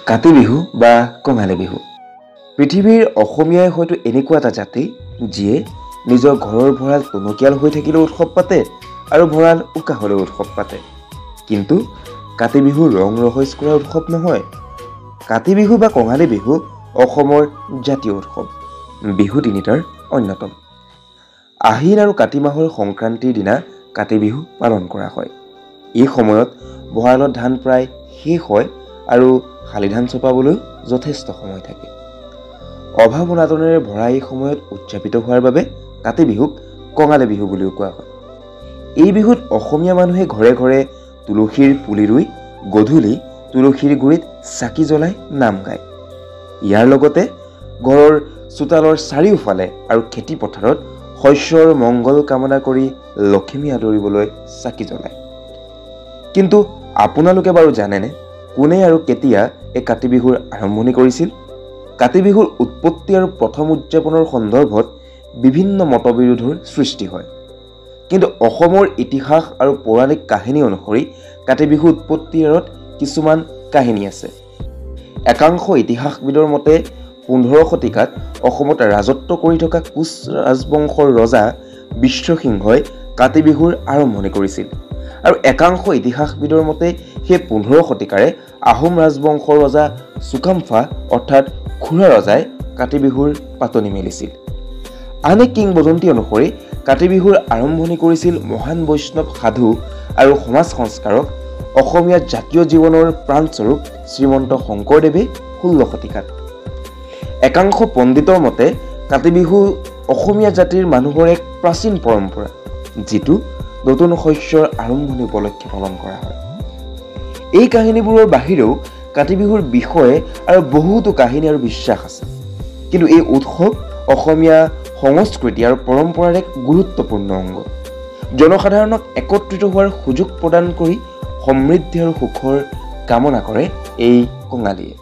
কাতি বিহু বা কঙালী বিহু পৃথিৱীৰ অসমীয়াই হয়তো এনেকুৱা এটা জাতি যিয়ে নিজৰ ঘৰৰ ভঁৰাল টনকিয়াল হৈ থাকিলেও উৎসৱ পাতে আৰু ভঁৰাল উকা হ'লেও উৎসৱ পাতে। কিন্তু কাতি বিহু ৰং ৰহইচ কৰা উৎসৱ নহয়। কাতি বিহু বা কঙালী বিহু অসমৰ জাতীয় উৎসৱ। বিহু তিনিটাৰ অন্যতম। আহিন আৰু কাতি মাহৰ সংক্ৰান্তিৰ দিনা কাতি বিহু পালন কৰা হয়। এই সময়ত ভঁৰালত ধান প্ৰায় শেষ হয় আৰু শালি ধান চপাবলৈ যথেষ্ট সময় থাকে। অভাৱ অনাটনেৰে ভৰা এই সময়ত উদযাপিত হোৱাৰ বাবে কাতি বিহুক কঙালী বিহু বুলিও কোৱা হয়। এই বিহুত অসমীয়া মানুহে ঘৰে ঘৰে তুলসীৰ পুলি ৰুই গধূলি তুলসীৰ গুৰিত চাকি জ্বলাই নাম গায়। ইয়াৰ লগতে ঘৰৰ চোতালৰ চাৰিওফালে আৰু খেতি পথাৰত শস্যৰ মংগল কামনা কৰি লখিমী আদৰিবলৈ চাকি জ্বলায়। কিন্তু আপোনালোকে বাৰু জানেনে কোনে আৰু কেতিয়া এই কাতি বিহুৰ আৰম্ভণি কৰিছিল? কাতি বিহুৰ উৎপত্তি আৰু প্ৰথম উদযাপনৰ সন্দৰ্ভত বিভিন্ন মতবিৰোধৰ সৃষ্টি হয়। কিন্তু অসমৰ ইতিহাস আৰু পৌৰাণিক কাহিনী অনুসৰি কাতি বিহু উৎপত্তিৰ আঁৰত কিছুমান কাহিনী আছে। একাংশ ইতিহাসবিদৰ মতে 15 শতিকাত অসমত ৰাজত্ব কৰি থকা কোচ ৰাজবংশৰ ৰজা বিশ্বসিংহই কাতি বিহুৰ আৰম্ভণি কৰিছিল। আৰু একাংশ ইতিহাসবিদৰ মতে সেই 15 শতিকাৰে আহোম ৰাজবংশৰ ৰজা চুকাম্ফা অৰ্থাৎ খুৰা ৰজাই কাতি বিহুৰ পাতনি মেলিছিল। আন এক কিংবদন্তি অনুসৰি কাতি বিহুৰ আৰম্ভণি কৰিছিল মহান বৈষ্ণৱ সাধু আৰু সমাজ সংস্কাৰক অসমীয়া জাতীয় জীৱনৰ প্ৰাণস্বৰূপ শ্ৰীমন্ত শংকৰদেৱে 16 শতিকাত। একাংশ পণ্ডিতৰ মতে কাতি বিহু অসমীয়া জাতিৰ মানুহৰ এক প্ৰাচীন পৰম্পৰা, যিটো নতুন শস্যৰ আৰম্ভণি উপলক্ষে পালন কৰা হয়। এই কাহিনীবোৰৰ বাহিৰেও কাতি বিহুৰ বিষয়ে আৰু বহুতো কাহিনী আৰু বিশ্বাস আছে। কিন্তু এই উৎসৱ অসমীয়া সংস্কৃতি আৰু পৰম্পৰাৰ এক গুৰুত্বপূৰ্ণ অংগ। জনসাধাৰণক একত্ৰিত হোৱাৰ সুযোগ প্ৰদান কৰি সমৃদ্ধি আৰু সুখৰ কামনা কৰে এই কঙালীয়ে।